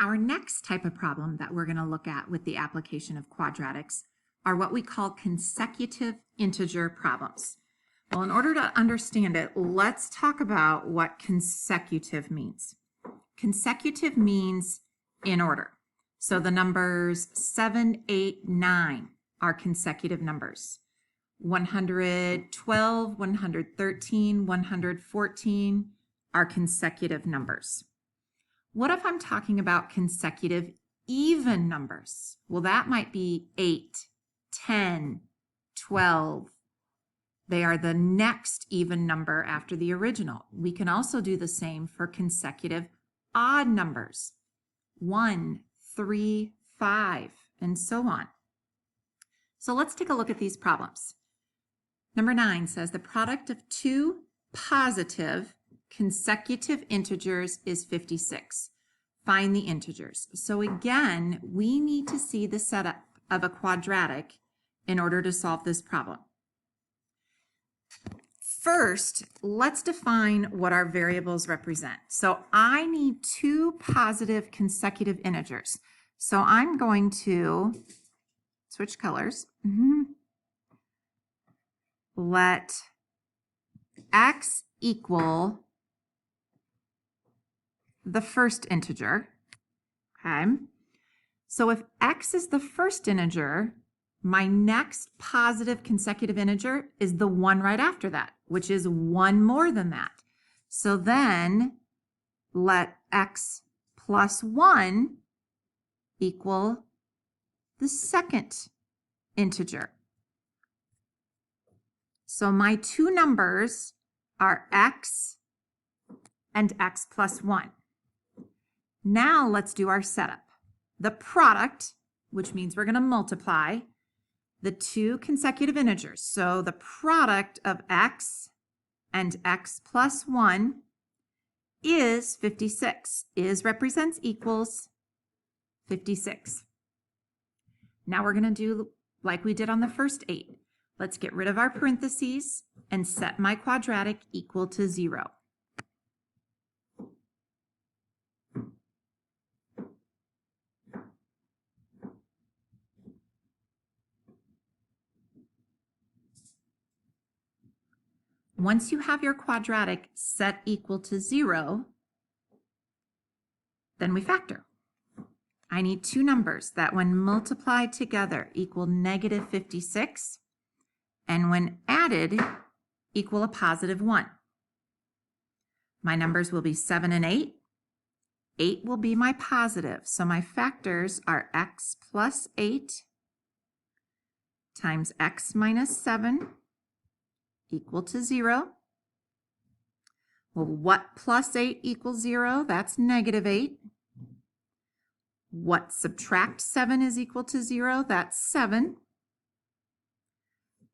Our next type of problem that we're going to look at with the application of quadratics are what we call consecutive integer problems. Well, in order to understand it, let's talk about what consecutive means. Consecutive means in order. So the numbers 7, 8, 9 are consecutive numbers. 112, 113, 114 are consecutive numbers. What if I'm talking about consecutive even numbers? Well, that might be 8, 10, 12. They are the next even number after the original. We can also do the same for consecutive odd numbers. 1, 3, 5, and so on. So let's take a look at these problems. Number 9 says the product of two positive consecutive integers is 56. Find the integers. So again, we need to see the setup of a quadratic in order to solve this problem. First, let's define what our variables represent. So I need two positive consecutive integers. So I'm going to switch colors. Let x equal the first integer. Okay. So if x is the first integer, my next positive consecutive integer is the one right after that, which is one more than that. So then let x plus 1 equal the second integer. So my two numbers are x and x plus 1. Now let's do our setup. The product, which means we're going to multiply the two consecutive integers. So the product of x and x plus 1 is 56. Is represents equals 56. Now we're going to do like we did on the first 8. Let's get rid of our parentheses and set my quadratic equal to 0. Once you have your quadratic set equal to 0, then we factor. I need two numbers that when multiplied together equal negative 56, and when added equal a positive 1. My numbers will be 7 and 8. 8 will be my positive, so my factors are x plus 8 times x minus 7 equal to 0. Well, what plus 8 equals 0? That's negative 8. What subtract 7 is equal to 0? That's 7.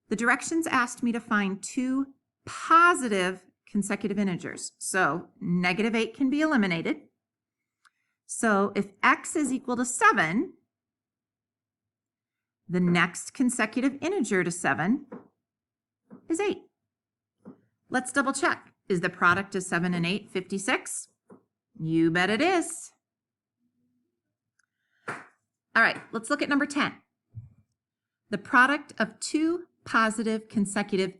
The directions asked me to find two positive consecutive integers. So negative 8 can be eliminated. So if x is equal to 7, the next consecutive integer to 7 is 8. Let's double check. Is the product of 7 and 8 56? You bet it is. All right, let's look at number 10. The product of two positive consecutive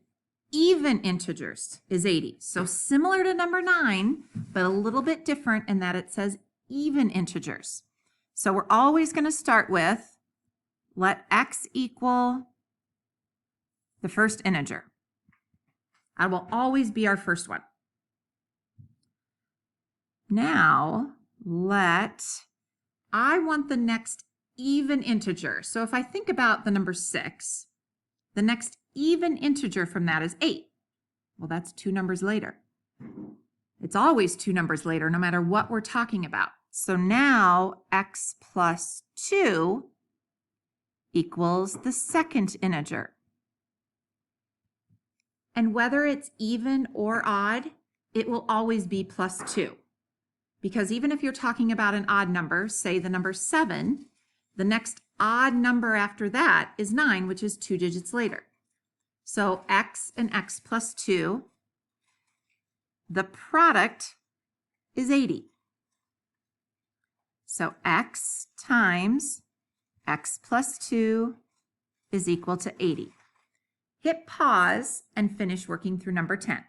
even integers is 80. So similar to number 9, but a little bit different in that it says even integers. So we're always going to start with let x equal the first integer. That will always be our first one. Now, I want the next even integer. So if I think about the number 6, the next even integer from that is 8. Well, that's two numbers later. It's always two numbers later, no matter what we're talking about. So now x plus 2 equals the second integer. And whether it's even or odd, it will always be plus 2. Because even if you're talking about an odd number, say the number 7, the next odd number after that is 9, which is 2 digits later. So x and x plus 2, the product is 80. So x times x plus 2 is equal to 80. Hit pause and finish working through number 10.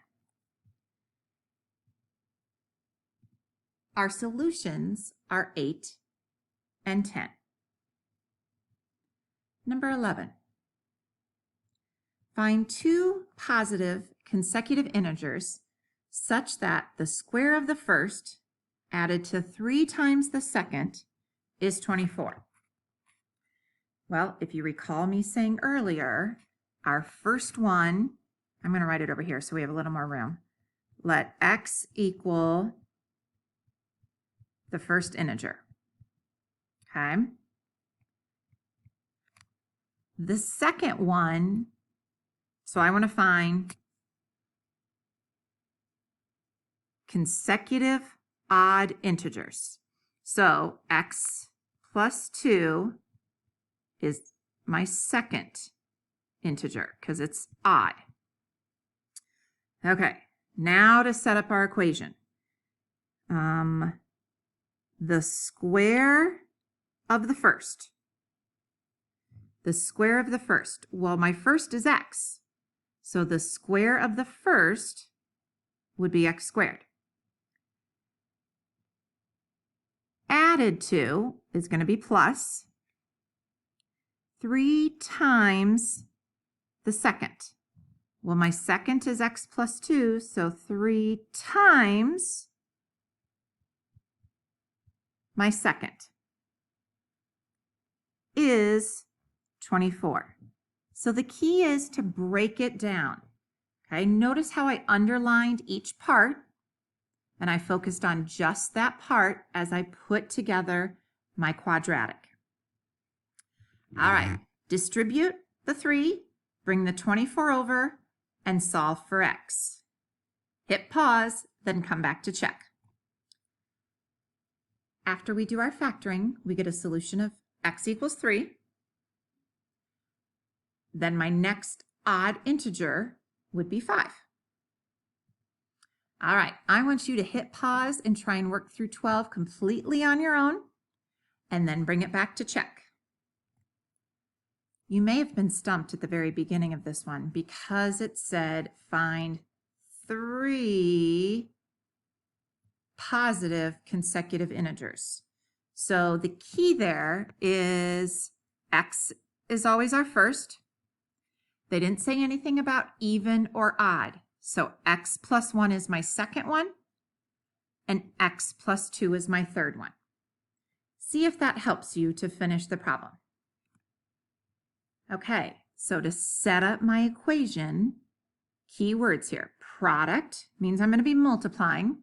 Our solutions are 8 and 10. Number 11. Find two positive consecutive integers such that the square of the first added to 3 times the second is 24. Well, if you recall me saying earlier, our first one, I'm going to write it over here so we have a little more room. Let x equal the first integer. Okay. The second one, so I want to find consecutive odd integers. So x plus 2 is my second integer because it's odd. Okay, now to set up our equation. The square of the first. The square of the first. Well, my first is x. So the square of the first would be x squared. Added to is going to be plus 3 times the second. Well, my second is x plus 2, so 3 times my second is 24. So the key is to break it down. Okay, notice how I underlined each part and I focused on just that part as I put together my quadratic. All right, distribute the 3, bring the 24 over, and solve for x. Hit pause, then come back to check. After we do our factoring, we get a solution of x equals 3. Then my next odd integer would be 5. All right, I want you to hit pause and try and work through 12 completely on your own, and then bring it back to check. You may have been stumped at the very beginning of this one because it said find 3 positive consecutive integers. So the key there is x is always our first. They didn't say anything about even or odd. So x plus 1 is my second one, and x plus 2 is my third one. See if that helps you to finish the problem. Okay, so to set up my equation, key words here. Product means I'm going to be multiplying.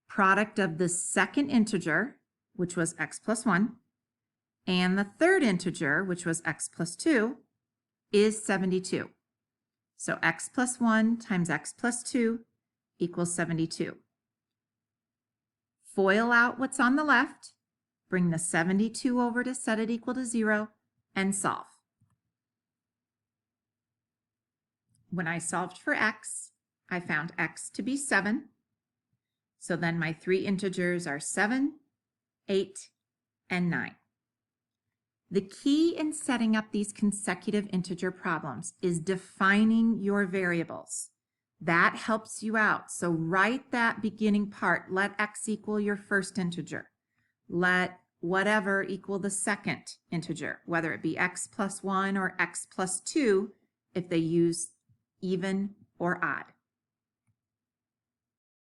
Product of the second integer, which was x plus 1, and the third integer, which was x plus 2, is 72. So x plus 1 times x plus 2 equals 72. FOIL out what's on the left, bring the 72 over to set it equal to 0, and solve. When I solved for x, I found x to be 7. So then my 3 integers are 7, 8, and 9. The key in setting up these consecutive integer problems is defining your variables. That helps you out. So write that beginning part. Let x equal your first integer. Let whatever equal the second integer, whether it be x plus 1 or x plus 2 if they use even or odd.